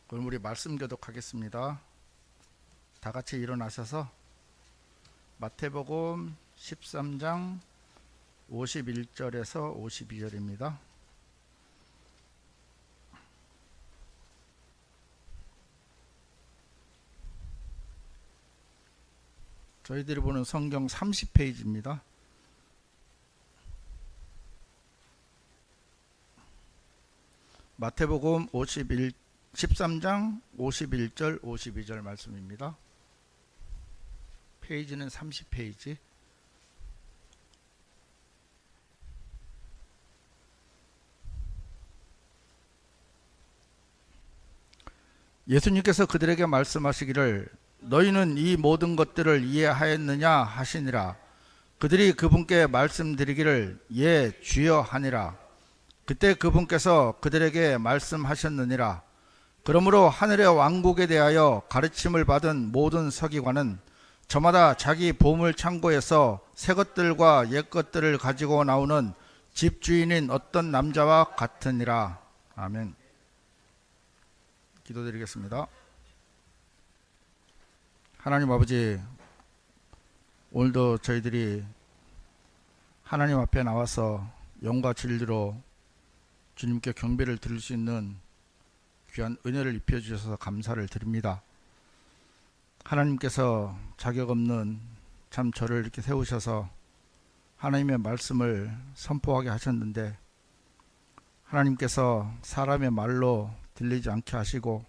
그럼 우리 말씀 교독하겠습니다. 다 같이 일어나셔서 마태복음 13장 51절에서 52절입니다. 저희들이 보는 성경 30페이지입니다. 마태복음 13장 51절 52절 말씀입니다. 페이지는 30페이지. 예수님께서 그들에게 말씀하시기를 너희는 이 모든 것들을 이해하였느냐 하시니라. 그들이 그분께 말씀드리기를 예 주여 하니라. 그때 그분께서 그들에게 말씀하셨느니라. 그러므로 하늘의 왕국에 대하여 가르침을 받은 모든 서기관은 저마다 자기 보물 창고에서 새 것들과 옛 것들을 가지고 나오는 집주인인 어떤 남자와 같으니라. 아멘. 기도드리겠습니다. 하나님 아버지, 오늘도 저희들이 하나님 앞에 나와서 영과 진리로 주님께 경배를 드릴 수 있는 귀한 은혜를 입혀주셔서 감사를 드립니다. 하나님께서 자격 없는 참 저를 이렇게 세우셔서 하나님의 말씀을 선포하게 하셨는데, 하나님께서 사람의 말로 들리지 않게 하시고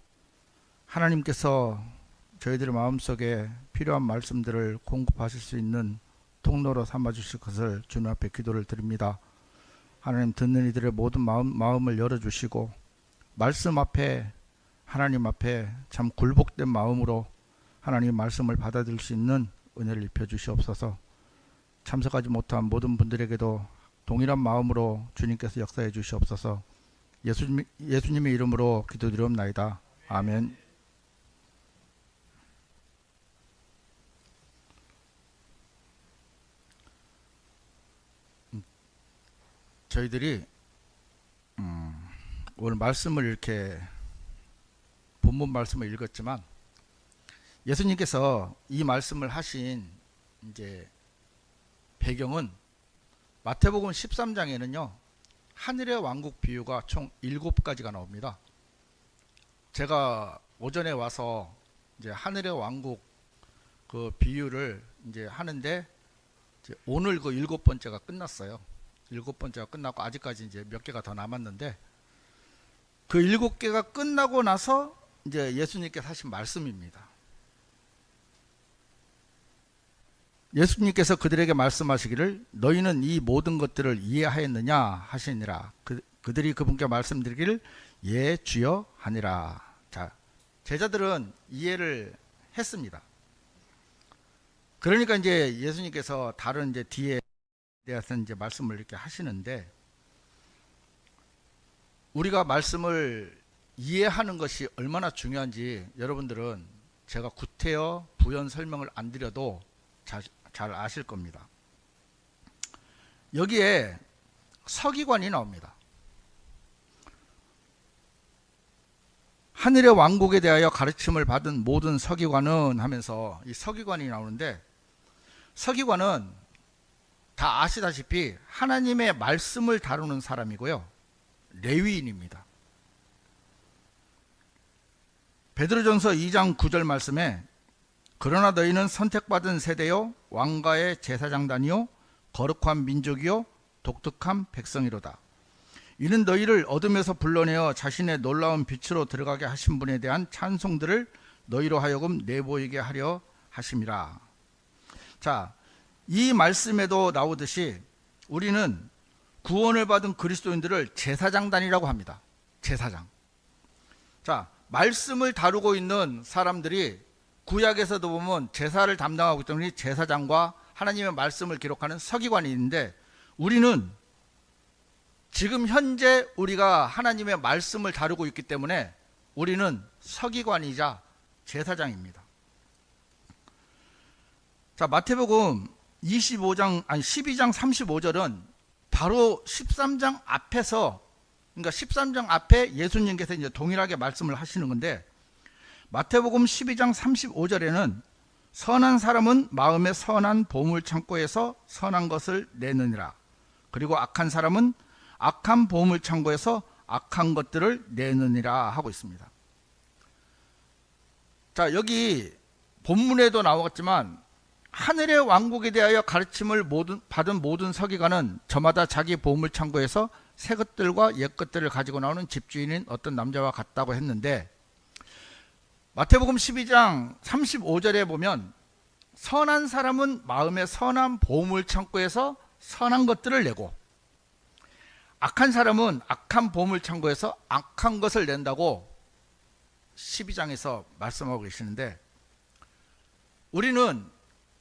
하나님께서 저희들의 마음속에 필요한 말씀들을 공급하실 수 있는 통로로 삼아주실 것을 주님 앞에 기도를 드립니다. 하나님, 듣는 이들의 모든 마음을 열어주시고 말씀 앞에, 하나님 앞에 참 굴복된 마음으로 하나님 말씀을 받아들일 수 있는 은혜를 입혀주시옵소서. 참석하지 못한 모든 분들에게도 동일한 마음으로 주님께서 역사해 주시옵소서. 예수님의 이름으로 기도드리옵나이다. 아멘. 저희들이 오늘 말씀을 이렇게 본문 말씀을 읽었지만, 예수님께서 이 말씀을 하신 이제 배경은 마태복음 13장에는요 하늘의 왕국 비유가 총 7가지가 나옵니다. 제가 오전에 와서 이제 하늘의 왕국 그 비유를 이제 하는데, 이제 오늘 그 7번째가 끝났어요. 7번째가 끝나고 아직까지 이제 몇 개가 더 남았는데, 그 7개가 끝나고 나서 이제 예수님께서 하신 말씀입니다. 예수님께서 그들에게 말씀하시기를 너희는 이 모든 것들을 이해하였느냐 하시니라. 그들이 그분께 말씀드리기를 예 주여 하니라. 자, 제자들은 이해를 했습니다. 그러니까 이제 예수님께서 다른 이제 뒤에 대해서 이제 말씀을 이렇게 하시는데, 우리가 말씀을 이해하는 것이 얼마나 중요한지 여러분들은 제가 구태여 부연 설명을 안 드려도 잘 아실 겁니다. 여기에 서기관이 나옵니다. 하늘의 왕국에 대하여 가르침을 받은 모든 서기관은 하면서 이 서기관이 나오는데, 서기관은 다 아시다시피 하나님의 말씀을 다루는 사람이고요, 레위인입니다. 베드로전서 2장 9절 말씀에 그러나 너희는 선택받은 세대요 왕가의 제사장단이요 거룩한 민족이요 독특한 백성이로다. 이는 너희를 어둠에서 불러내어 자신의 놀라운 빛으로 들어가게 하신 분에 대한 찬송들을 너희로 하여금 내보이게 하려 하심이라. 자, 이 말씀에도 나오듯이 우리는 구원을 받은 그리스도인들을 제사장단이라고 합니다. 제사장. 자, 말씀을 다루고 있는 사람들이 구약에서도 보면 제사를 담당하고 있던 제사장과 하나님의 말씀을 기록하는 서기관이 있는데, 우리는 지금 현재 우리가 하나님의 말씀을 다루고 있기 때문에 우리는 서기관이자 제사장입니다. 자, 마태복음 12장 35절은 바로 13장 앞에서 그러니까 13장 앞에 예수님께서 이제 동일하게 말씀을 하시는 건데, 마태복음 12장 35절에는 선한 사람은 마음에 선한 보물 창고에서 선한 것을 내느니라. 그리고 악한 사람은 악한 보물 창고에서 악한 것들을 내느니라 하고 있습니다. 자, 여기 본문에도 나왔지만 하늘의 왕국에 대하여 가르침을 받은 모든 서기관은 저마다 자기 보물 창고에서 새 것들과 옛 것들을 가지고 나오는 집주인인 어떤 남자와 같다고 했는데, 마태복음 12장 35절에 보면 선한 사람은 마음에 선한 보물 창고에서 선한 것들을 내고, 악한 사람은 악한 보물 창고에서 악한 것을 낸다고 12장에서 말씀하고 계시는데, 우리는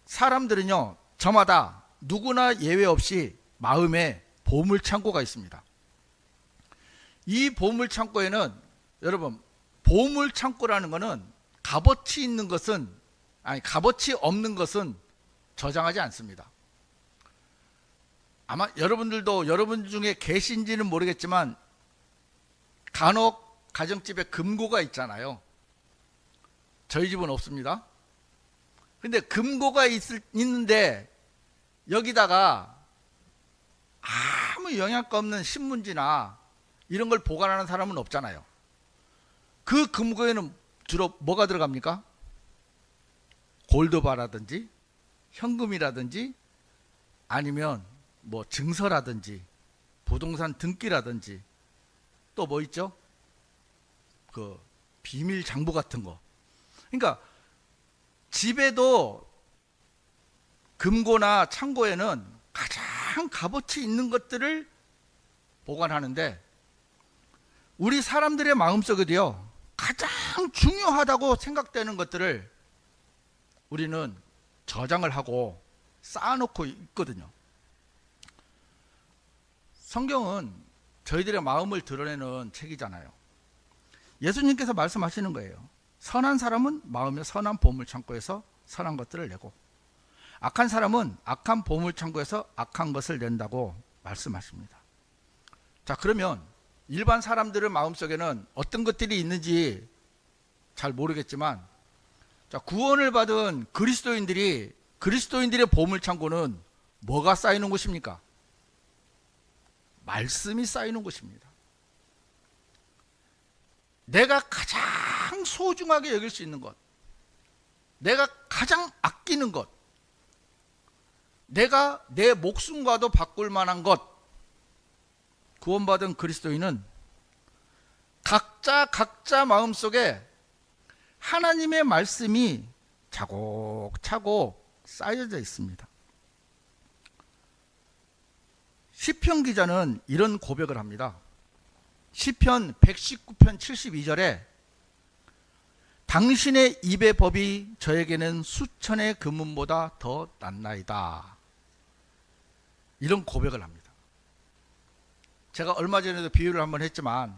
사람들은요, 저마다 누구나 예외 없이 마음에 보물 창고가 있습니다. 이 보물 창고에는, 여러분, 보물 창고라는 것은 값어치 있는 것은, 아니 값어치 없는 것은 저장하지 않습니다. 아마 여러분들도 여러분 중에 계신지는 모르겠지만 간혹 가정집에 금고가 있잖아요. 저희 집은 없습니다. 근데 금고가 있는데 여기다가 아무 영양가 없는 신문지나 이런 걸 보관하는 사람은 없잖아요. 그 금고에는 주로 뭐가 들어갑니까? 골드바라든지 현금이라든지 아니면 뭐 증서라든지 부동산 등기라든지 또 뭐 있죠? 그 비밀 장부 같은 거. 그러니까 집에도 금고나 창고에는 가장 값어치 있는 것들을 보관하는데, 우리 사람들의 마음속에도요, 가장 중요하다고 생각되는 것들을 우리는 저장을 하고 쌓아놓고 있거든요. 성경은 저희들의 마음을 드러내는 책이잖아요. 예수님께서 말씀하시는 거예요. 선한 사람은 마음에 선한 보물 창고에서 선한 것들을 내고, 악한 사람은 악한 보물 창고에서 악한 것을 낸다고 말씀하십니다. 자, 그러면 일반 사람들의 마음속에는 어떤 것들이 있는지 잘 모르겠지만, 자, 구원을 받은 그리스도인들의 보물 창고는 뭐가 쌓이는 곳입니까? 말씀이 쌓이는 곳입니다. 내가 가장 소중하게 여길 수 있는 것, 내가 가장 아끼는 것, 내가 내 목숨과도 바꿀 만한 것, 구원받은 그리스도인은 각자 마음속에 하나님의 말씀이 차곡차곡 쌓여져 있습니다. 시편 기자는 이런 고백을 합니다. 시편 119편 72절에 당신의 입의 법이 저에게는 수천의 금문보다 더 낫나이다, 이런 고백을 합니다. 제가 얼마 전에도 비유를 한번 했지만,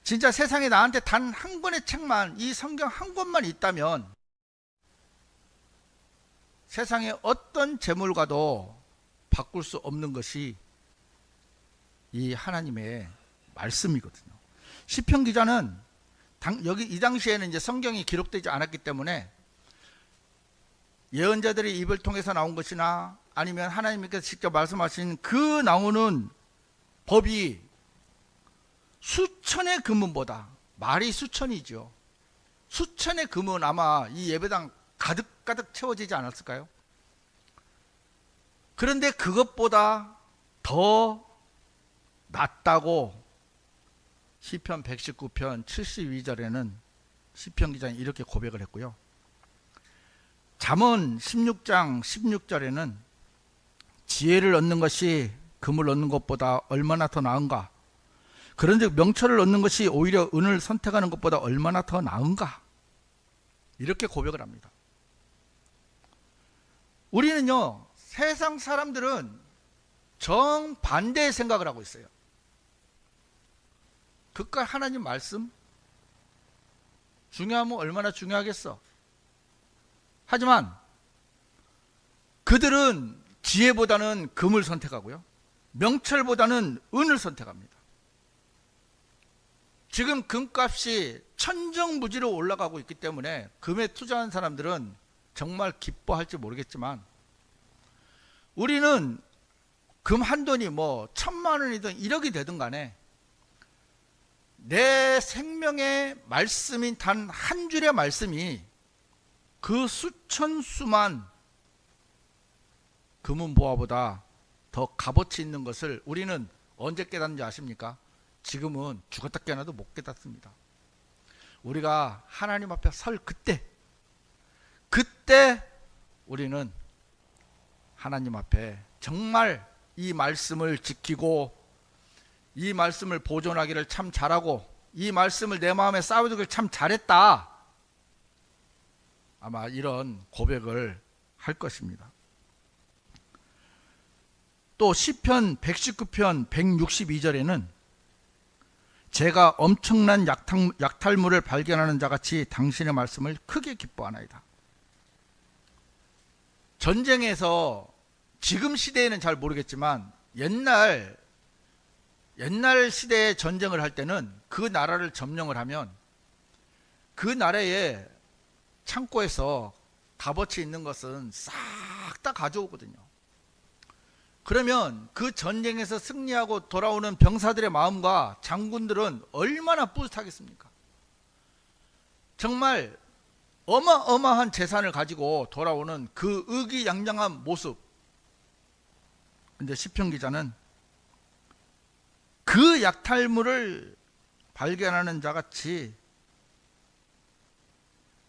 진짜 세상에 나한테 단 한 권의 책만, 이 성경 한 권만 있다면 세상의 어떤 재물과도 바꿀 수 없는 것이 이 하나님의 말씀이거든요. 시편 기자는 여기 이 당시에는 이제 성경이 기록되지 않았기 때문에 예언자들의 입을 통해서 나온 것이나 아니면 하나님께서 직접 말씀하신 그 나오는 법이 수천의 금문보다, 말이 수천이죠. 수천의 금은 아마 이 예배당 가득가득 채워지지 않았을까요? 그런데 그것보다 더 낫다고 시편 119편 72절에는 시편 기자는 이렇게 고백을 했고요. 잠언 16장 16절에는 지혜를 얻는 것이 금을 얻는 것보다 얼마나 더 나은가, 그런즉 명철을 얻는 것이 오히려 은을 선택하는 것보다 얼마나 더 나은가, 이렇게 고백을 합니다. 우리는요, 세상 사람들은 정반대의 생각을 하고 있어요. 그깟 하나님 말씀 중요하면 얼마나 중요하겠어. 하지만 그들은 지혜보다는 금을 선택하고요, 명철보다는 은을 선택합니다. 지금 금값이 천정부지로 올라가고 있기 때문에 금에 투자한 사람들은 정말 기뻐할지 모르겠지만, 우리는 금 한 돈이 뭐 1,000만 원이든 1억이 되든 간에 내 생명의 말씀인 단 한 줄의 말씀이 그 수천 수만 금은보화보다 더 값어치 있는 것을 우리는 언제 깨닫는지 아십니까? 지금은 죽었다 깨어나도 못 깨닫습니다. 우리가 하나님 앞에 설 그때 우리는 하나님 앞에 정말 이 말씀을 지키고 이 말씀을 보존하기를 참 잘하고 이 말씀을 내 마음에 쌓아두기를 참 잘했다, 아마 이런 고백을 할 것입니다. 또 시편 119편 162절에는 제가 엄청난 약탈물을 발견하는 자같이 당신의 말씀을 크게 기뻐하나이다. 전쟁에서 지금 시대에는 잘 모르겠지만 옛날 시대에 전쟁을 할 때는 그 나라를 점령을 하면 그 나라의 창고에서 값어치 있는 것은 싹 다 가져오거든요. 그러면 그 전쟁에서 승리하고 돌아오는 병사들의 마음과 장군들은 얼마나 뿌듯하겠습니까? 정말 어마어마한 재산을 가지고 돌아오는 그 의기양양한 모습. 근데 시편 기자는 그 약탈물을 발견하는 자같이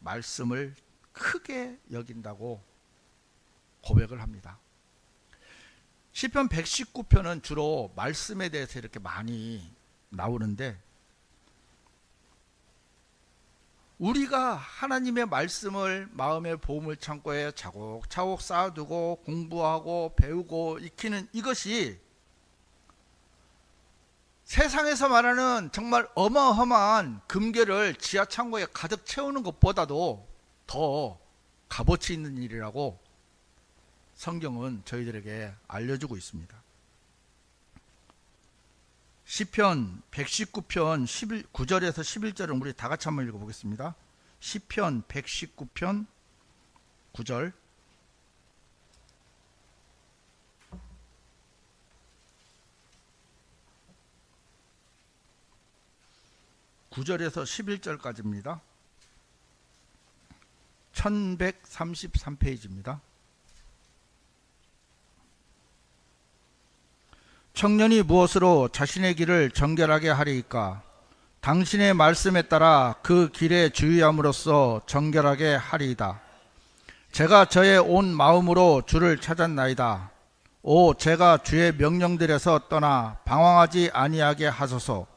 말씀을 크게 여긴다고 고백을 합니다. 시편 119편은 주로 말씀에 대해서 이렇게 많이 나오는데, 우리가 하나님의 말씀을 마음의 보물 창고에 차곡차곡 쌓아두고 공부하고 배우고 익히는 이것이 세상에서 말하는 정말 어마어마한 금괴를 지하 창고에 가득 채우는 것보다도 더 값어치 있는 일이라고 성경은 저희들에게 알려주고 있습니다. 시편 119편 9절에서 11절은 우리 다 같이 한번 읽어보겠습니다. 시편 119편 9절. (9절에서) 11절까지입니다. 1133페이지입니다. 청년이 무엇으로 자신의 길을 정결하게 하리이까? 당신의 말씀에 따라 그 길에 주의함으로써 정결하게 하리이다. 제가 저의 온 마음으로 주를 찾았나이다. 오, 제가 주의 명령들에서 떠나 방황하지 아니하게 하소서.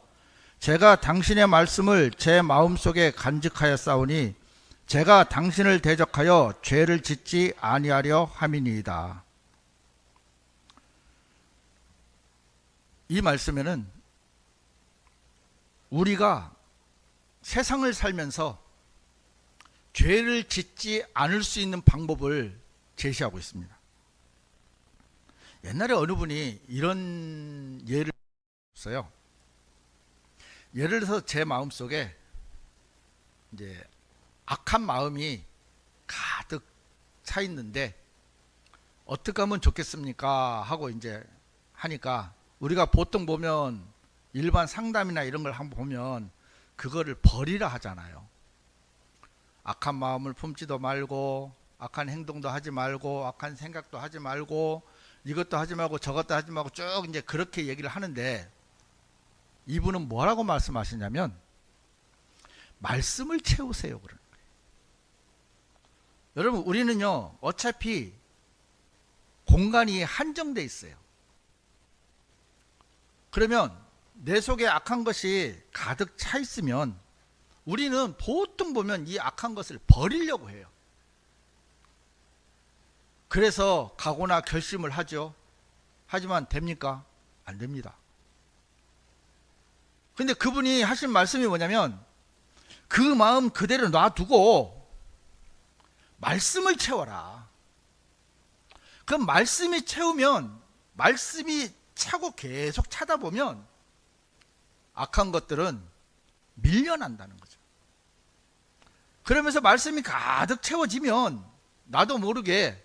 제가 당신의 말씀을 제 마음속에 간직하였사오니 제가 당신을 대적하여 죄를 짓지 아니하려 함이니이다. 이 말씀에는 우리가 세상을 살면서 죄를 짓지 않을 수 있는 방법을 제시하고 있습니다. 옛날에 어느 분이 이런 예를 들었어요. 예를 들어서 제 마음속에 이제 악한 마음이 가득 차 있는데 어떻게 하면 좋겠습니까? 하고 이제 하니까, 우리가 보통 보면 일반 상담이나 이런 걸 한번 보면 그거를 버리라 하잖아요. 악한 마음을 품지도 말고, 악한 행동도 하지 말고, 악한 생각도 하지 말고, 이것도 하지 말고 저것도 하지 말고 쭉 이제 그렇게 얘기를 하는데, 이분은 뭐라고 말씀하시냐면 말씀을 채우세요 그러는 거예요. 여러분, 우리는요 어차피 공간이 한정돼 있어요. 그러면 내 속에 악한 것이 가득 차 있으면 우리는 보통 보면 이 악한 것을 버리려고 해요. 그래서 각오나 결심을 하죠. 하지만 됩니까? 안 됩니다. 근데 그분이 하신 말씀이 뭐냐면, 그 마음 그대로 놔두고 말씀을 채워라. 그럼 말씀이 채우면, 말씀이 차고 계속 차다 보면 악한 것들은 밀려난다는 거죠. 그러면서 말씀이 가득 채워지면 나도 모르게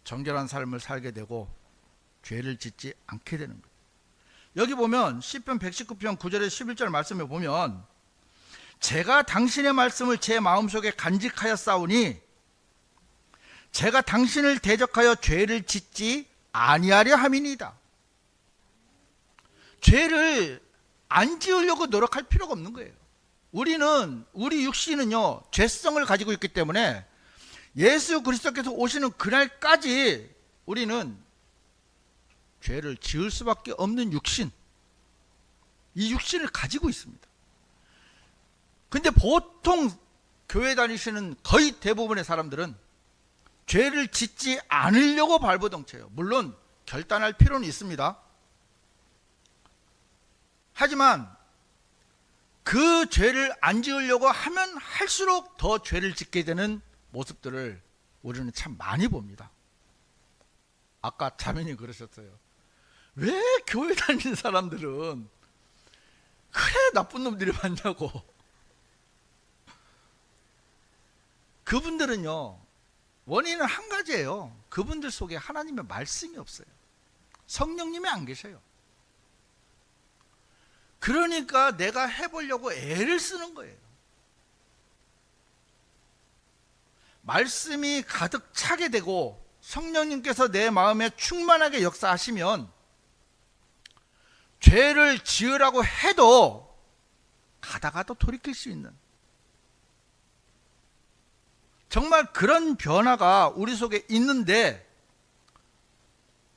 정결한 삶을 살게 되고 죄를 짓지 않게 되는 거예요. 여기 보면 시편 119편 9절에 11절 말씀에 보면 제가 당신의 말씀을 제 마음속에 간직하여 싸우니 제가 당신을 대적하여 죄를 짓지 아니하려 함이니이다. 죄를 안 지으려고 노력할 필요가 없는 거예요. 우리 육신은요, 죄성을 가지고 있기 때문에 예수 그리스도께서 오시는 그날까지 우리는 죄를 지을 수밖에 없는 육신, 이 육신을 가지고 있습니다. 근데 보통 교회 다니시는 거의 대부분의 사람들은 죄를 짓지 않으려고 발버둥쳐요. 물론 결단할 필요는 있습니다. 하지만 그 죄를 안 지으려고 하면 할수록 더 죄를 짓게 되는 모습들을 우리는 참 많이 봅니다. 아까 자매님 그러셨어요. 왜 교회 다니는 사람들은 그래 나쁜 놈들이 많냐고. 그분들은요, 원인은 한 가지예요. 그분들 속에 하나님의 말씀이 없어요. 성령님이 안 계셔요. 그러니까 내가 해보려고 애를 쓰는 거예요. 말씀이 가득 차게 되고 성령님께서 내 마음에 충만하게 역사하시면 죄를 지으라고 해도 가다가도 돌이킬 수 있는, 정말 그런 변화가 우리 속에 있는데,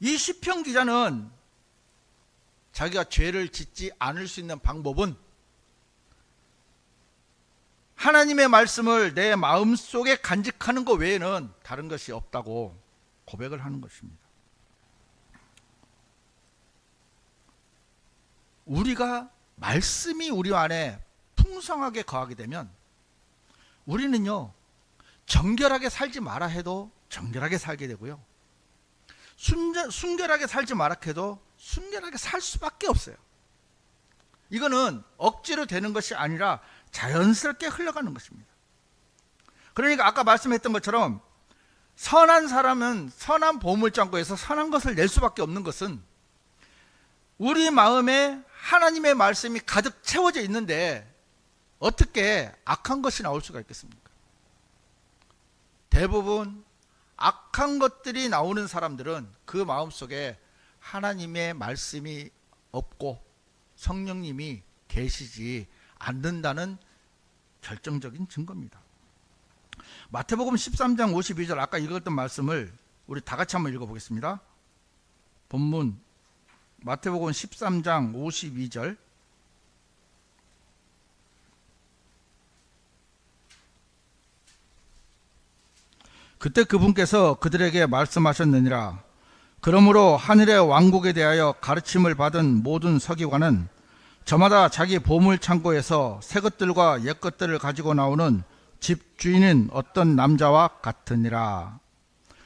이 시편 기자는 자기가 죄를 짓지 않을 수 있는 방법은 하나님의 말씀을 내 마음속에 간직하는 것 외에는 다른 것이 없다고 고백을 하는 것입니다. 우리가 말씀이 우리 안에 풍성하게 거하게 되면 우리는요, 정결하게 살지 마라 해도 정결하게 살게 되고요, 순결하게 살지 마라 해도 순결하게 살 수밖에 없어요. 이거는 억지로 되는 것이 아니라 자연스럽게 흘러가는 것입니다. 그러니까 아까 말씀했던 것처럼 선한 사람은 선한 보물창고에서 선한 것을 낼 수밖에 없는 것은 우리 마음에 하나님의 말씀이 가득 채워져 있는데 어떻게 악한 것이 나올 수가 있겠습니까? 대부분 악한 것들이 나오는 사람들은 그 마음속에 하나님의 말씀이 없고 성령님이 계시지 않는다는 결정적인 증거입니다. 마태복음 13장 52절, 아까 읽었던 말씀을 우리 다 같이 한번 읽어보겠습니다. 본문 마태복음 13장 52절. 그때 그분께서 그들에게 말씀하셨느니라. 그러므로 하늘의 왕국에 대하여 가르침을 받은 모든 서기관은 저마다 자기 보물 창고에서 새 것들과 옛 것들을 가지고 나오는 집 주인은 어떤 남자와 같으니라.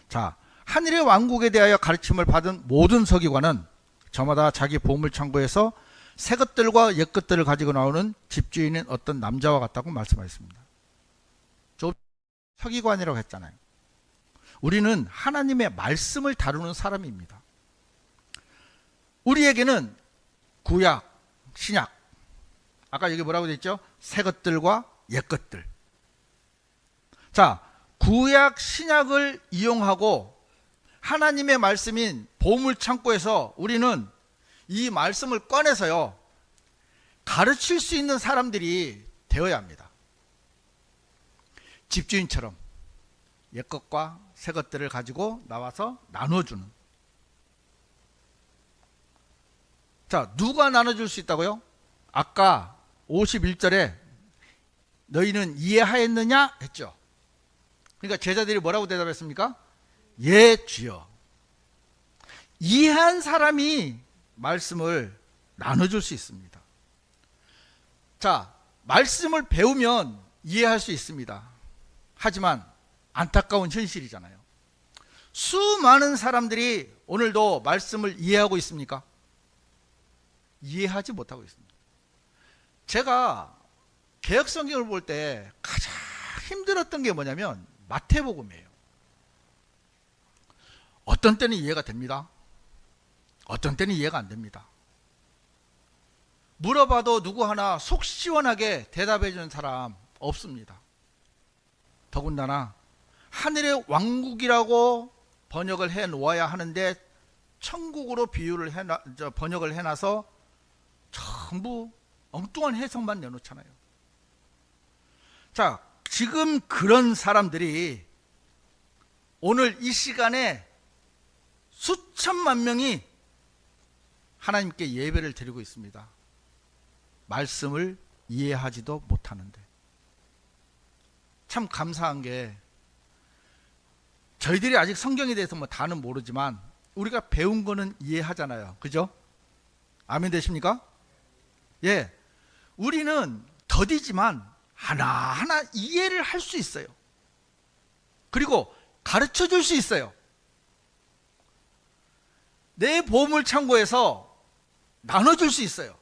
자, 하늘의 왕국에 대하여 가르침을 받은 모든 서기관은 저마다 자기 보물 창고에서 새 것들과 옛 것들을 가지고 나오는 집 주인은 어떤 남자와 같다고 말씀하셨습니다. 서기관이라고 했잖아요. 우리는 하나님의 말씀을 다루는 사람입니다. 우리에게는 구약, 신약, 아까 여기 뭐라고 되어 있죠? 새 것들과 옛 것들. 자, 구약, 신약을 이용하고 하나님의 말씀인 보물창고에서 우리는 이 말씀을 꺼내서요, 가르칠 수 있는 사람들이 되어야 합니다. 집주인처럼 옛 것과 새 것들을 가지고 나와서 나눠주는. 자, 누가 나눠줄 수 있다고요? 아까 51절에 너희는 이해하였느냐 했죠. 그러니까 제자들이 뭐라고 대답했습니까? 예, 주여. 이해한 사람이 말씀을 나눠줄 수 있습니다. 자, 말씀을 배우면 이해할 수 있습니다. 하지만 안타까운 현실이잖아요. 수많은 사람들이 오늘도 말씀을 이해하고 있습니까? 이해하지 못하고 있습니다. 제가 개역 성경을 볼 때 가장 힘들었던 게 뭐냐면 마태복음이에요. 어떤 때는 이해가 됩니다. 어떤 때는 이해가 안 됩니다. 물어봐도 누구 하나 속 시원하게 대답해 주는 사람 없습니다. 더군다나 하늘의 왕국이라고 번역을 해 놓아야 하는데 천국으로 번역을 해놔서 전부 엉뚱한 해석만 내놓잖아요. 자, 지금 그런 사람들이 오늘 이 시간에 수천만 명이 하나님께 예배를 드리고 있습니다. 말씀을 이해하지도 못하는데. 참 감사한 게 저희들이 아직 성경에 대해서 뭐 다는 모르지만 우리가 배운 거는 이해하잖아요. 그죠? 아멘 되십니까? 예. 우리는 더디지만 하나하나 이해를 할 수 있어요. 그리고 가르쳐 줄 수 있어요. 내 보물 창고에서 나눠줄 수 있어요.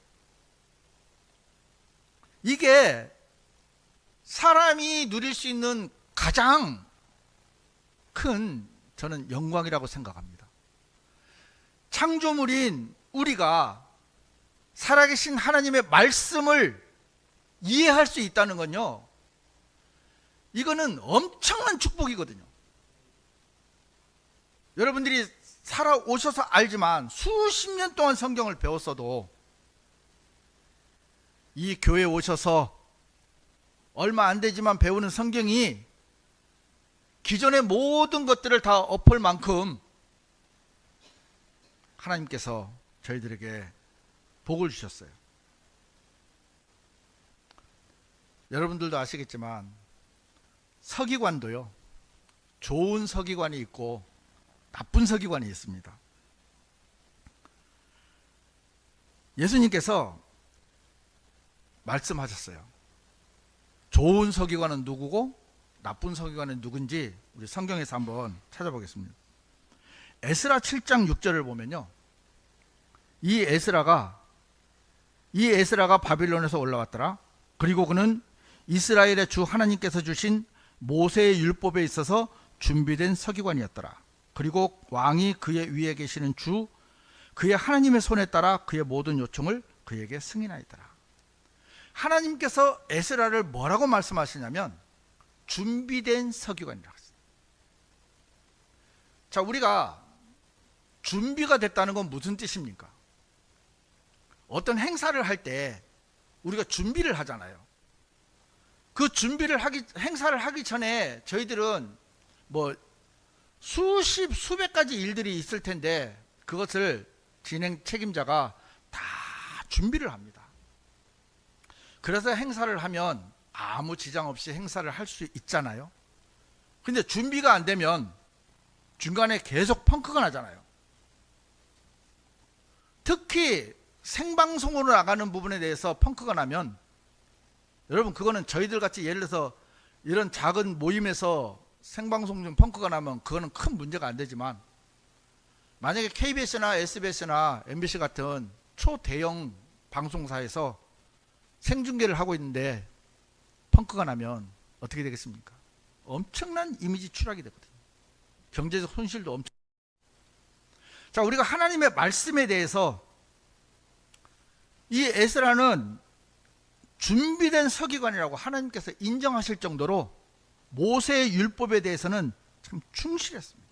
이게 사람이 누릴 수 있는 가장 큰 저는 영광이라고 생각합니다. 창조물인 우리가 살아계신 하나님의 말씀을 이해할 수 있다는 건요, 이거는 엄청난 축복이거든요. 여러분들이 살아오셔서 알지만 수십 년 동안 성경을 배웠어도 이 교회에 오셔서 얼마 안 되지만 배우는 성경이 기존의 모든 것들을 다 엎을 만큼 하나님께서 저희들에게 복을 주셨어요. 여러분들도 아시겠지만 서기관도요, 좋은 서기관이 있고 나쁜 서기관이 있습니다. 예수님께서 말씀하셨어요. 좋은 서기관은 누구고 나쁜 서기관은 누군지 우리 성경에서 한번 찾아보겠습니다. 에스라 7장 6절을 보면요, 이 에스라가 바빌론에서 올라왔더라. 그리고 그는 이스라엘의 주 하나님께서 주신 모세의 율법에 있어서 준비된 서기관이었더라. 그리고 왕이 그의 위에 계시는 주 그의 하나님의 손에 따라 그의 모든 요청을 그에게 승인하였더라. 하나님께서 에스라를 뭐라고 말씀하시냐면 준비된 서기관이라고 했어요. 자, 우리가 준비가 됐다는 건 무슨 뜻입니까? 어떤 행사를 할 때 우리가 준비를 하잖아요. 그 행사를 하기 전에 저희들은 뭐 수백 가지 일들이 있을 텐데 그것을 진행 책임자가 다 준비를 합니다. 그래서 행사를 하면 아무 지장 없이 행사를 할 수 있잖아요. 근데 준비가 안 되면 중간에 계속 펑크가 나잖아요. 특히 생방송으로 나가는 부분에 대해서 펑크가 나면, 여러분 그거는 저희들 같이 예를 들어서 이런 작은 모임에서 생방송 중 펑크가 나면 그거는 큰 문제가 안 되지만, 만약에 KBS나 SBS나 MBC 같은 초대형 방송사에서 생중계를 하고 있는데 펑크가 나면 어떻게 되겠습니까? 엄청난 이미지 추락이 되거든요. 경제적 손실도 엄청. 자, 우리가 하나님의 말씀에 대해서 이 에스라는 준비된 서기관이라고 하나님께서 인정하실 정도로 모세의 율법에 대해서는 참 충실했습니다.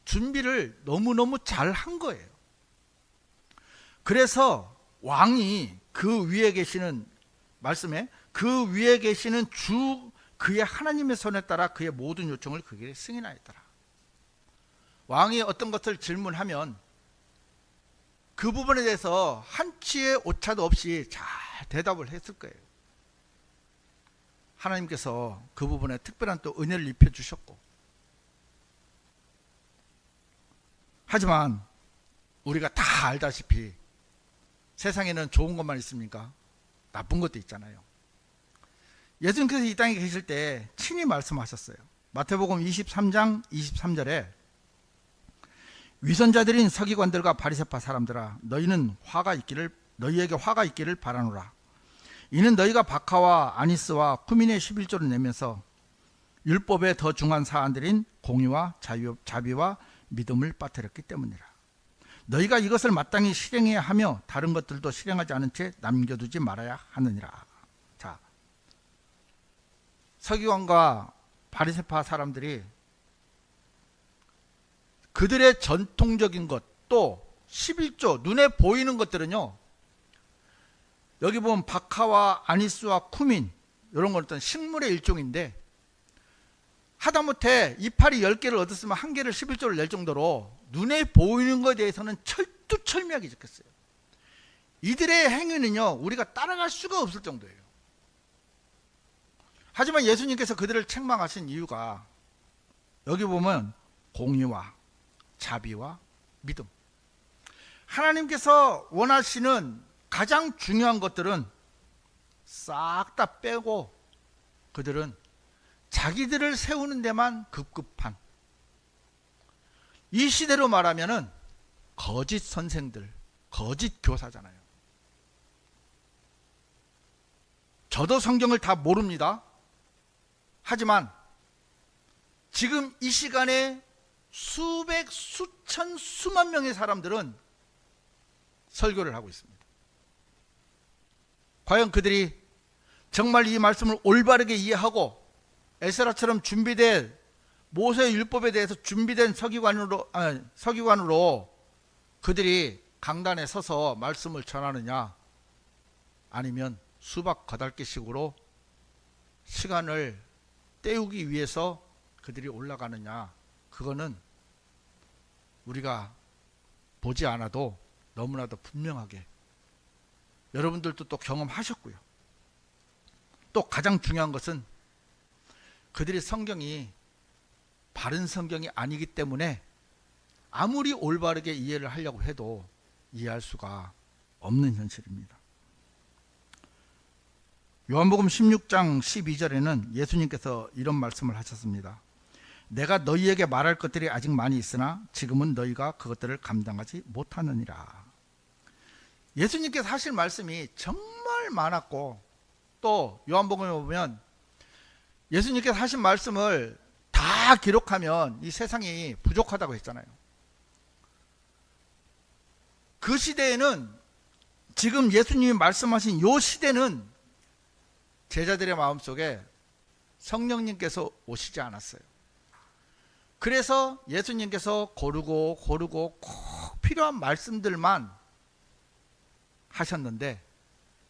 준비를 너무너무 잘 한 거예요. 그래서 왕이 그 위에 계시는 말씀에 그 위에 계시는 주 그의 하나님의 손에 따라 그의 모든 요청을 그에게 승인하였더라. 왕이 어떤 것을 질문하면 그 부분에 대해서 한치의 오차도 없이 잘 대답을 했을 거예요. 하나님께서 그 부분에 특별한 또 은혜를 입혀주셨고, 하지만 우리가 다 알다시피 세상에는 좋은 것만 있습니까? 나쁜 것도 있잖아요. 예수님께서 이 땅에 계실 때 친히 말씀하셨어요. 마태복음 23장 23절에 위선자들인 서기관들과 바리새파 사람들아, 너희에게 화가 있기를 바라노라. 이는 너희가 박하와 아니스와 쿠민의 11조를 내면서 율법에 더 중한 사안들인 공의와 자비와 믿음을 빠뜨렸기 때문이라. 너희가 이것을 마땅히 실행해야 하며 다른 것들도 실행하지 않은 채 남겨두지 말아야 하느니라. 자, 서기관과 바리새파 사람들이 그들의 전통적인 것, 또 11조 눈에 보이는 것들은요, 여기 보면 박하와 아니스와 쿠민, 이런 건 어떤 식물의 일종인데, 하다못해 이파리 10개를 얻었으면 한 개를 11조를 낼 정도로 눈에 보이는 것에 대해서는 철두철미하게 적혔어요. 이들의 행위는요, 우리가 따라갈 수가 없을 정도예요. 하지만 예수님께서 그들을 책망하신 이유가 여기 보면 공의와 자비와 믿음, 하나님께서 원하시는 가장 중요한 것들은 싹 다 빼고 그들은 자기들을 세우는 데만 급급한, 이 시대로 말하면은 거짓 선생들, 거짓 교사잖아요. 저도 성경을 다 모릅니다. 하지만 지금 이 시간에 수백, 수천, 수만 명의 사람들은 설교를 하고 있습니다. 과연 그들이 정말 이 말씀을 올바르게 이해하고 에스라처럼 준비된 모세의 율법에 대해서 준비된 서기관으로 그들이 강단에 서서 말씀을 전하느냐, 아니면 수박 거달기식으로 시간을 때우기 위해서 그들이 올라가느냐, 그거는 우리가 보지 않아도 너무나도 분명하게 여러분들도 또 경험하셨고요. 또 가장 중요한 것은 그들이 성경이 바른 성경이 아니기 때문에 아무리 올바르게 이해를 하려고 해도 이해할 수가 없는 현실입니다. 요한복음 16장 12절에는 예수님께서 이런 말씀을 하셨습니다. 내가 너희에게 말할 것들이 아직 많이 있으나 지금은 너희가 그것들을 감당하지 못하느니라. 예수님께서 하실 말씀이 정말 많았고, 또 요한복음에 보면 예수님께서 하신 말씀을 다 기록하면 이 세상이 부족하다고 했잖아요. 그 시대에는, 지금 예수님이 말씀하신 이 시대는 제자들의 마음속에 성령님께서 오시지 않았어요. 그래서 예수님께서 고르고 꼭 필요한 말씀들만 하셨는데,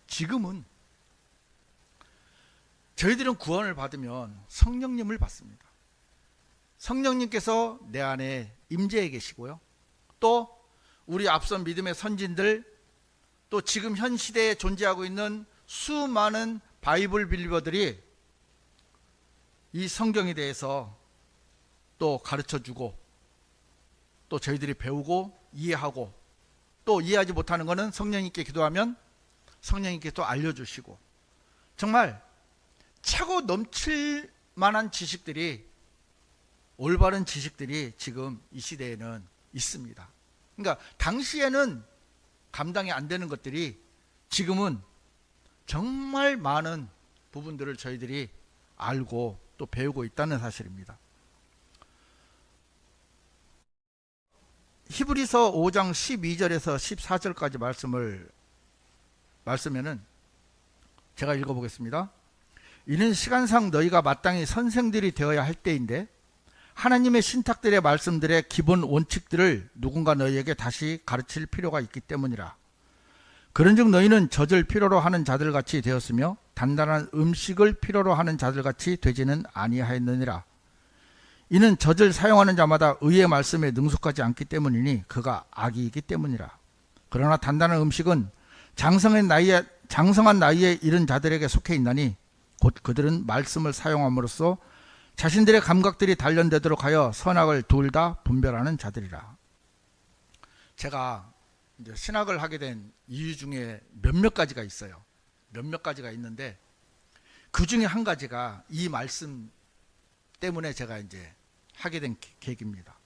지금은 저희들은 구원을 받으면 성령님을 받습니다. 성령님께서 내 안에 임재해 계시고요, 또 우리 앞선 믿음의 선진들, 또 지금 현 시대에 존재하고 있는 수많은 바이블 빌리버들이 이 성경에 대해서 또 가르쳐주고, 또 저희들이 배우고 이해하고, 또 이해하지 못하는 것은 성령님께 기도하면 성령님께 또 알려주시고, 정말 차고 넘칠 만한 지식들이, 올바른 지식들이 지금 이 시대에는 있습니다. 그러니까 당시에는 감당이 안 되는 것들이 지금은 정말 많은 부분들을 저희들이 알고 또 배우고 있다는 사실입니다. 히브리서 5장 12절에서 14절까지 말씀에는 제가 읽어보겠습니다. 이는 시간상 너희가 마땅히 선생들이 되어야 할 때인데 하나님의 신탁들의 말씀들의 기본 원칙들을 누군가 너희에게 다시 가르칠 필요가 있기 때문이라. 그런즉 너희는 젖을 필요로 하는 자들같이 되었으며 단단한 음식을 필요로 하는 자들같이 되지는 아니하였느니라. 이는 젖을 사용하는 자마다 의의 말씀에 능숙하지 않기 때문이니 그가 악이기 때문이라. 그러나 단단한 음식은 장성한 나이에 이른 자들에게 속해 있나니 곧 그들은 말씀을 사용함으로써 자신들의 감각들이 단련되도록 하여 선악을 둘 다 분별하는 자들이라. 제가 이제 신학을 하게 된 이유 중에 몇몇 가지가 있어요. 몇몇 가지가 있는데, 그 중에 한 가지가 이 말씀 때문에 제가 이제 하게 된 계기입니다.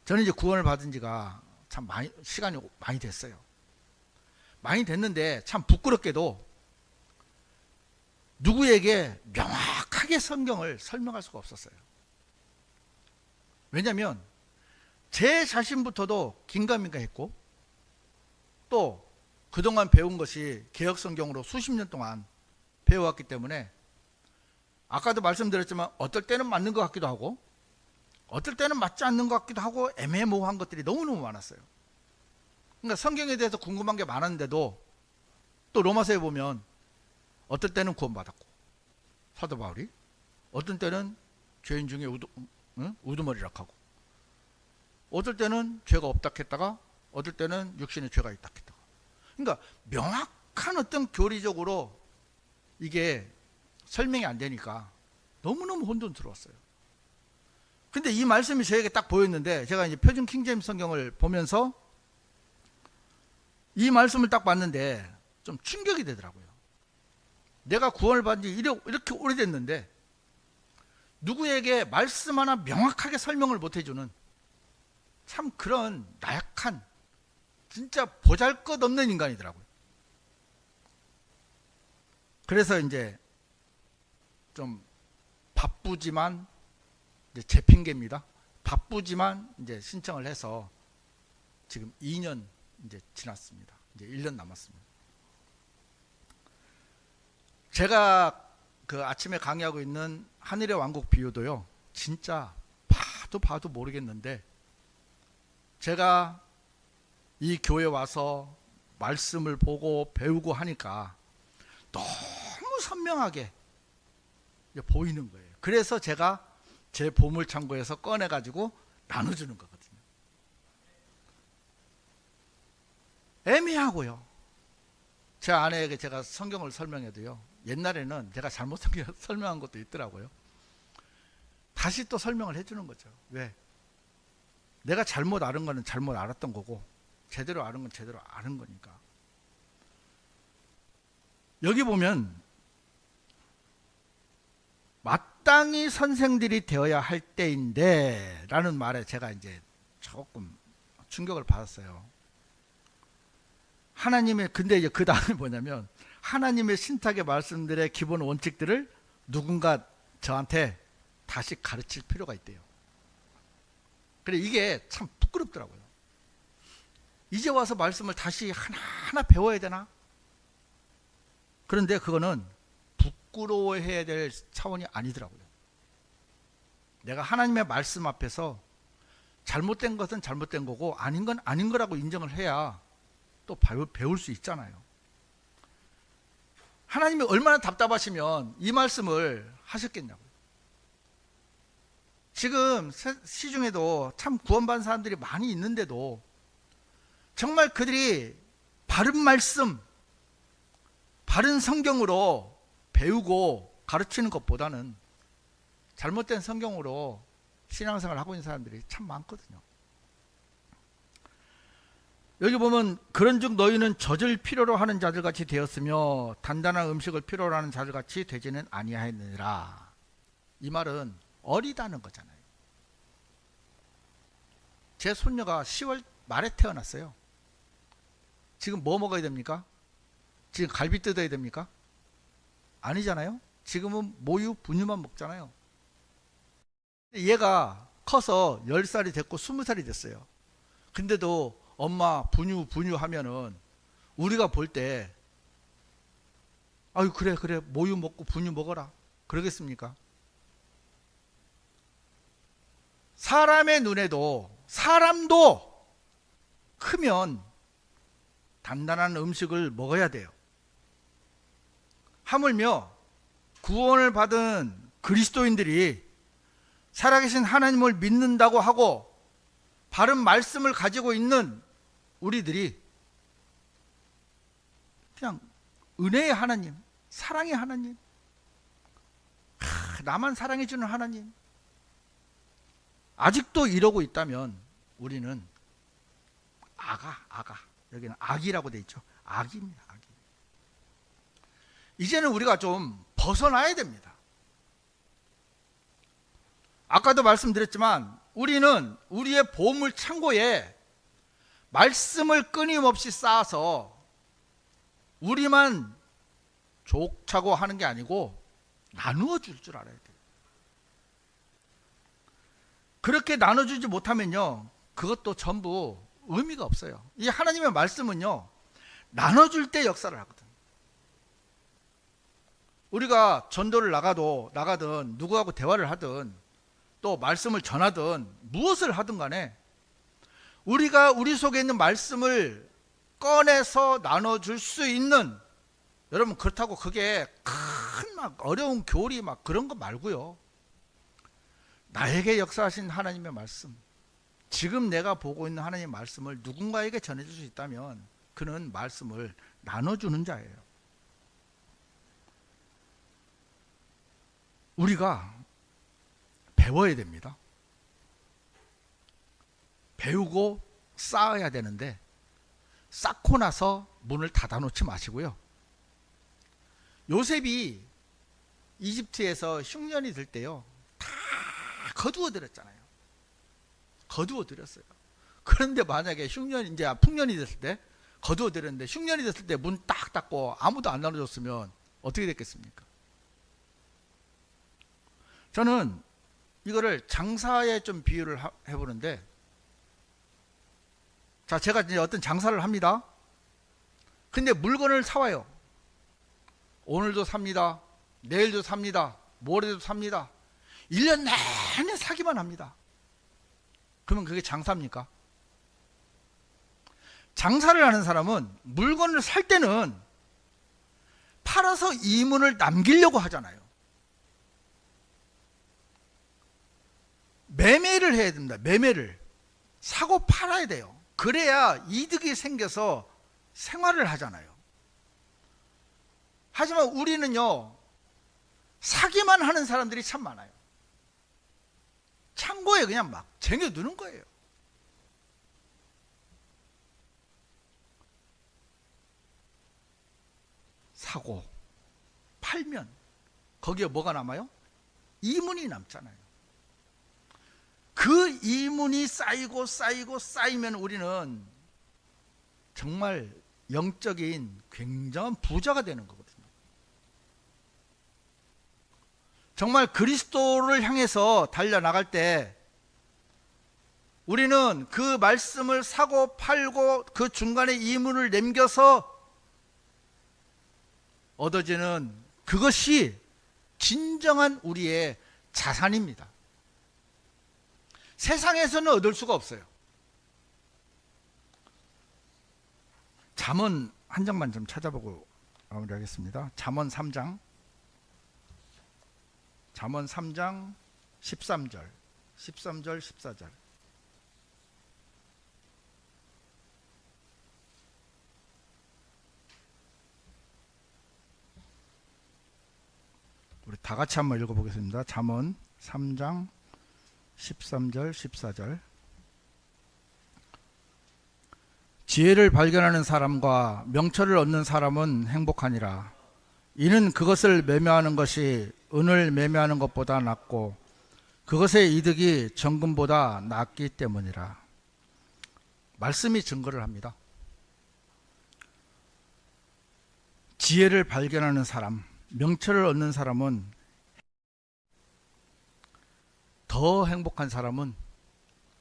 저는 이제 구원을 받은 지가 참 시간이 많이 됐어요. 많이 됐는데 참 부끄럽게도 누구에게 명확하게 성경을 설명할 수가 없었어요. 왜냐하면 제 자신부터도 긴가민가했고, 또 그동안 배운 것이 개혁 성경으로 수십 년 동안 배워왔기 때문에, 아까도 말씀드렸지만 어떨 때는 맞는 것 같기도 하고 어떨 때는 맞지 않는 것 같기도 하고 애매모호한 것들이 너무너무 많았어요. 그러니까 성경에 대해서 궁금한 게 많았는데도, 또 로마서에 보면 어떨 때는 구원받았고, 사도 바울이 어떤 때는 죄인 중에 우두머리락 하고, 어떨 때는 죄가 없다 했다가 어떨 때는 육신에 죄가 있다 했다가, 그러니까 명확한 어떤 교리적으로 이게 설명이 안 되니까 너무너무 혼돈스러웠어요. 근데 이 말씀이 저에게 딱 보였는데, 제가 이제 표준 킹제임스 성경을 보면서 이 말씀을 딱 봤는데 좀 충격이 되더라고요. 내가 구원을 받은 지 이렇게 오래됐는데 누구에게 말씀 하나 명확하게 설명을 못 해주는 참 그런 나약한, 진짜 보잘것없는 인간이더라고요. 그래서 이제 좀 바쁘지만, 이제 제 핑계입니다. 바쁘지만 이제 신청을 해서 지금 2년 이제 지났습니다. 이제 1년 남았습니다. 제가 그 아침에 강의하고 있는 하늘의 왕국 비유도요, 진짜 봐도 모르겠는데, 제가 이 교회 와서 말씀을 보고 배우고 하니까 너무 선명하게 보이는 거예요. 그래서 제가 제 보물창고에서 꺼내가지고 나눠주는 거거든요. 애매하고요. 제 아내에게 제가 성경을 설명해도요, 옛날에는 제가 잘못 설명한 것도 있더라고요. 다시 또 설명을 해주는 거죠. 왜? 내가 잘못 아는 거는 잘못 알았던 거고, 제대로 아는 건 제대로 아는 거니까. 여기 보면 마땅히 선생들이 되어야 할 때인데 라는 말에 제가 이제 조금 충격을 받았어요. 하나님의, 근데 이제 그 다음에 뭐냐면, 하나님의 신탁의 말씀들의 기본 원칙들을 누군가 저한테 다시 가르칠 필요가 있대요. 그래, 이게 참 부끄럽더라고요. 이제 와서 말씀을 다시 하나하나 배워야 되나? 그런데 그거는 부끄러워해야 될 차원이 아니더라고요. 내가 하나님의 말씀 앞에서 잘못된 것은 잘못된 거고 아닌 건 아닌 거라고 인정을 해야 또 배울 수 있잖아요. 하나님이 얼마나 답답하시면 이 말씀을 하셨겠냐고요. 지금 시중에도 참 구원받은 사람들이 많이 있는데도 정말 그들이 바른 말씀, 바른 성경으로 배우고 가르치는 것보다는 잘못된 성경으로 신앙생활을 하고 있는 사람들이 참 많거든요. 여기 보면 그런즉 너희는 젖을 필요로 하는 자들같이 되었으며 단단한 음식을 필요로 하는 자들같이 되지는 아니하였느니라. 이 말은 어리다는 거잖아요. 제 손녀가 10월 말에 태어났어요. 지금 뭐 먹어야 됩니까? 지금 갈비 뜯어야 됩니까? 아니잖아요. 지금은 모유, 분유만 먹잖아요. 얘가 커서 10살이 됐고 20살이 됐어요. 근데도 엄마 분유 하면은 우리가 볼 때 아유 그래 모유 먹고 분유 먹어라 그러겠습니까? 사람의 눈에도 사람도 크면 단단한 음식을 먹어야 돼요. 하물며 구원을 받은 그리스도인들이 살아계신 하나님을 믿는다고 하고 바른 말씀을 가지고 있는 우리들이 그냥 은혜의 하나님, 사랑의 하나님, 나만 사랑해주는 하나님, 아직도 이러고 있다면 우리는 아가, 여기는 악이라고 돼 있죠. 악입니다. 악이. 이제는 우리가 좀 벗어나야 됩니다. 아까도 말씀드렸지만 우리는 우리의 보물 창고에 말씀을 끊임없이 쌓아서 우리만 족차고 하는 게 아니고 나누어 줄 줄 알아야 돼요. 그렇게 나눠주지 못하면요, 그것도 전부 의미가 없어요. 이 하나님의 말씀은요, 나눠줄 때 역사를 하거든. 우리가 전도를 나가든 누구하고 대화를 하든 또 말씀을 전하든 무엇을 하든 간에 우리가 우리 속에 있는 말씀을 꺼내서 나눠줄 수 있는, 여러분 그렇다고 그게 큰 막 어려운 교리 막 그런 거 말고요, 나에게 역사하신 하나님의 말씀, 지금 내가 보고 있는 하나님의 말씀을 누군가에게 전해줄 수 있다면 그는 말씀을 나눠주는 자예요. 우리가 배워야 됩니다. 배우고 쌓아야 되는데 쌓고 나서 문을 닫아놓지 마시고요. 요셉이 이집트에서 흉년이 들 때요, 다 거두어들였잖아요. 거두어들였어요. 그런데 만약에 이제 풍년이 됐을 때, 거두어들였는데 흉년이 됐을 때 문 딱 닫고 아무도 안 나눠줬으면 어떻게 됐겠습니까? 저는 이거를 장사에 좀 비유를 해보는데, 자, 제가 이제 어떤 장사를 합니다. 근데 물건을 사와요. 오늘도 삽니다. 내일도 삽니다. 모레도 삽니다. 1년 내내 사기만 합니다. 그러면 그게 장사입니까? 장사를 하는 사람은 물건을 살 때는 팔아서 이문을 남기려고 하잖아요. 매매를 해야 됩니다. 매매를 사고 팔아야 돼요. 그래야 이득이 생겨서 생활을 하잖아요. 하지만 우리는요, 사기만 하는 사람들이 참 많아요. 창고에 그냥 막 쟁여두는 거예요. 사고 팔면 거기에 뭐가 남아요? 이문이 남잖아요. 그 이문이 쌓이면 우리는 정말 영적인 굉장한 부자가 되는 거거든요. 정말 그리스도를 향해서 달려나갈 때 우리는 그 말씀을 사고 팔고 그 중간에 이문을 남겨서 얻어지는 그것이 진정한 우리의 자산입니다. 세상에서는 얻을 수가 없어요. 잠언 한 장만 좀 찾아보고 마무리하겠습니다. 잠언 3장 13절 14절. 우리 다 같이 한번 읽어보겠습니다. 잠언 3장 13절 14절. 지혜를 발견하는 사람과 명철을 얻는 사람은 행복하니라. 이는 그것을 매매하는 것이 은을 매매하는 것보다 낫고 그것의 이득이 정금보다 낫기 때문이라. 말씀이 증거를 합니다. 지혜를 발견하는 사람, 명철을 얻는 사람은, 더 행복한 사람은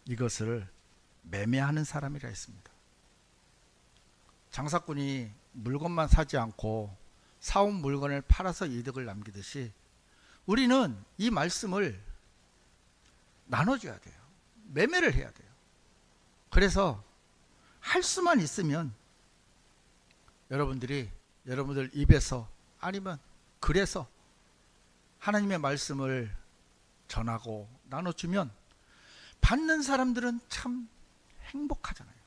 이것을 매매하는 사람이라 했습니다. 장사꾼이 물건만 사지 않고 사온 물건을 팔아서 이득을 남기듯이 우리는 이 말씀을 나눠줘야 돼요. 매매를 해야 돼요. 그래서 할 수만 있으면 여러분들 입에서, 아니면 그래서 하나님의 말씀을 전하고 나눠주면 받는 사람들은 참 행복하잖아요.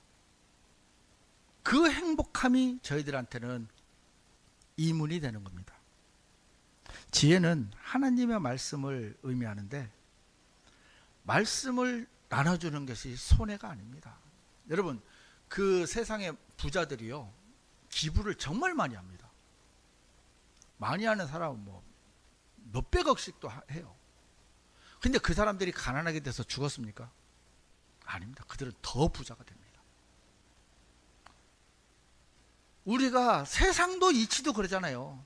그 행복함이 저희들한테는 이문이 되는 겁니다. 지혜는 하나님의 말씀을 의미하는데 말씀을 나눠주는 것이 손해가 아닙니다. 여러분, 그 세상의 부자들이요, 기부를 정말 많이 합니다. 많이 하는 사람은 뭐 몇백억씩도 해요. 근데 그 사람들이 가난하게 돼서 죽었습니까? 아닙니다. 그들은 더 부자가 됩니다. 우리가 세상도 이치도 그러잖아요.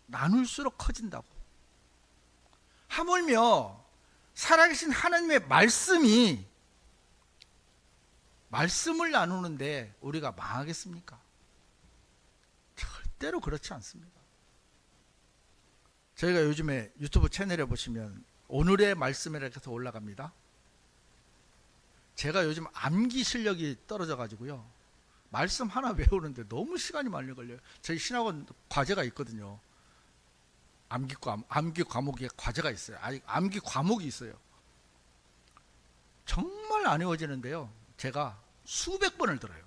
나눌수록 커진다고. 하물며 살아계신 하나님의 말씀을 나누는데 우리가 망하겠습니까? 절대로 그렇지 않습니다. 저희가 요즘에 유튜브 채널에 보시면 오늘의 말씀이라고 해서 올라갑니다. 제가 요즘 암기 실력이 떨어져 가지고요, 말씀 하나 외우는데 너무 시간이 많이 걸려요. 저희 신학원 과제가 있거든요. 암기 과목에 과제가 있어요. 아니, 암기 과목이 있어요. 정말 안 외워지는데요, 제가 수백 번을 들어요,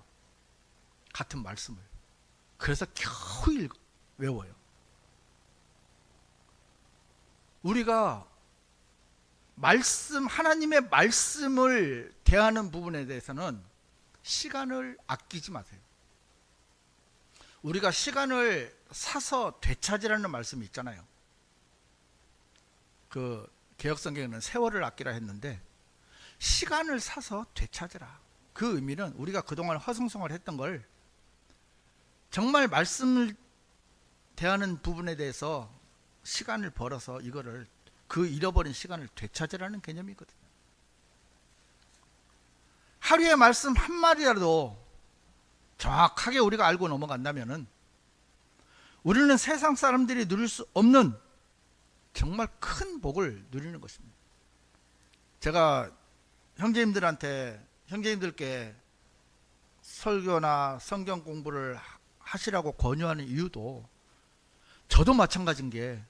같은 말씀을. 그래서 겨우 외워요. 우리가 하나님의 말씀을 대하는 부분에 대해서는 시간을 아끼지 마세요. 우리가 시간을 사서 되찾으라는 말씀이 있잖아요. 그 개역성경에는 세월을 아끼라 했는데, 시간을 사서 되찾으라. 그 의미는 우리가 그동안 허송성을 했던 걸 정말 말씀을 대하는 부분에 대해서 시간을 벌어서 이거를, 그 잃어버린 시간을 되찾으라는 개념이거든요. 하루의 말씀 한 마디라도 정확하게 우리가 알고 넘어간다면은 우리는 세상 사람들이 누릴 수 없는 정말 큰 복을 누리는 것입니다. 제가 형제님들께 설교나 성경 공부를 하시라고 권유하는 이유도, 저도 마찬가지인 게,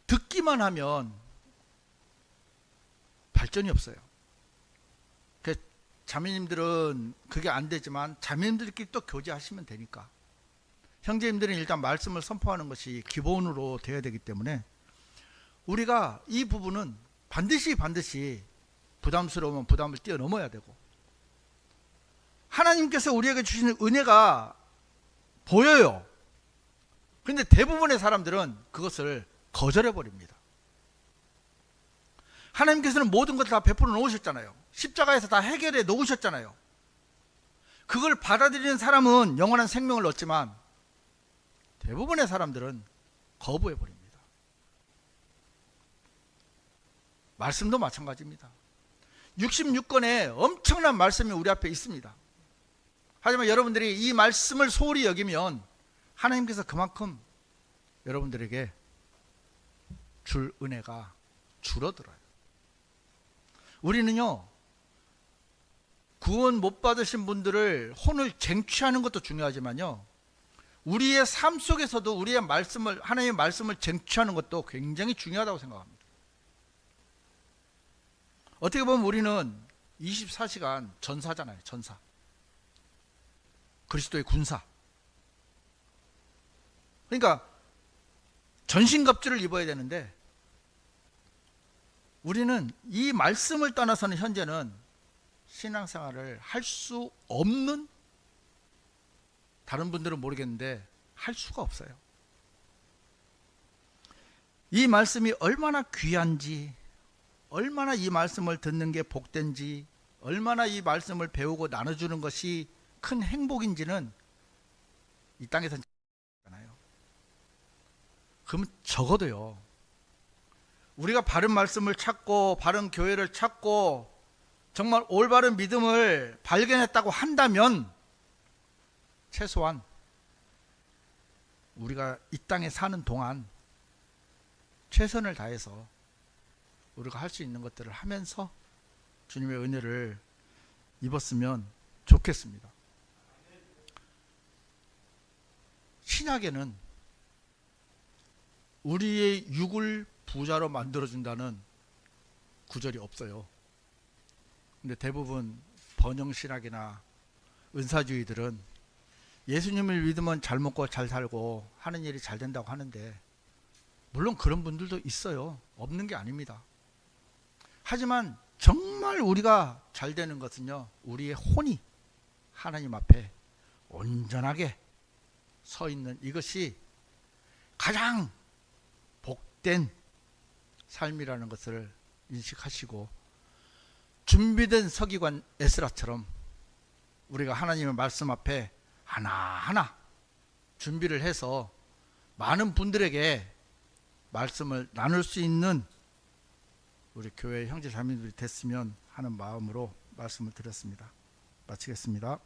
듣기만 하면 발전이 없어요. 자매님들은 그게 안 되지만 자매님들끼리 또 교제하시면 되니까, 형제님들은 일단 말씀을 선포하는 것이 기본으로 되어야 되기 때문에 우리가 이 부분은 반드시 부담스러우면 부담을 뛰어넘어야 되고, 하나님께서 우리에게 주시는 은혜가 보여요. 그런데 대부분의 사람들은 그것을 거절해버립니다. 하나님께서는 모든 것을 다 베풀어 놓으셨잖아요. 십자가에서 다 해결해 놓으셨잖아요. 그걸 받아들이는 사람은 영원한 생명을 얻지만 대부분의 사람들은 거부해버립니다. 말씀도 마찬가지입니다. 66권의 엄청난 말씀이 우리 앞에 있습니다. 하지만 여러분들이 이 말씀을 소홀히 여기면 하나님께서 그만큼 여러분들에게 줄 은혜가 줄어들어요. 우리는요, 구원 못 받으신 분들을 혼을 쟁취하는 것도 중요하지만요, 우리의 삶 속에서도 하나님의 말씀을 쟁취하는 것도 굉장히 중요하다고 생각합니다. 어떻게 보면 우리는 24시간 전사잖아요. 전사. 그리스도의 군사. 그러니까 전신갑주를 입어야 되는데, 우리는 이 말씀을 떠나서는 현재는 신앙생활을 할 수 없는, 다른 분들은 모르겠는데 할 수가 없어요. 이 말씀이 얼마나 귀한지, 얼마나 이 말씀을 듣는 게 복된지, 얼마나 이 말씀을 배우고 나눠주는 것이 큰 행복인지는 이 땅에서는 않아요. 그럼 적어도요, 우리가 바른 말씀을 찾고 바른 교회를 찾고 정말 올바른 믿음을 발견했다고 한다면, 최소한 우리가 이 땅에 사는 동안 최선을 다해서 우리가 할 수 있는 것들을 하면서 주님의 은혜를 입었으면 좋겠습니다. 신약에는 우리의 육을 부자로 만들어준다는 구절이 없어요. 근데 대부분 번영신학이나 은사주의들은 예수님을 믿으면 잘 먹고 잘 살고 하는 일이 잘 된다고 하는데, 물론 그런 분들도 있어요. 없는 게 아닙니다. 하지만 정말 우리가 잘 되는 것은요, 우리의 혼이 하나님 앞에 온전하게 서 있는 이것이 가장 복된 삶이라는 것을 인식하시고, 준비된 서기관 에스라처럼 우리가 하나님의 말씀 앞에 하나하나 준비를 해서 많은 분들에게 말씀을 나눌 수 있는 우리 교회 형제 자매들이 됐으면 하는 마음으로 말씀을 드렸습니다. 마치겠습니다.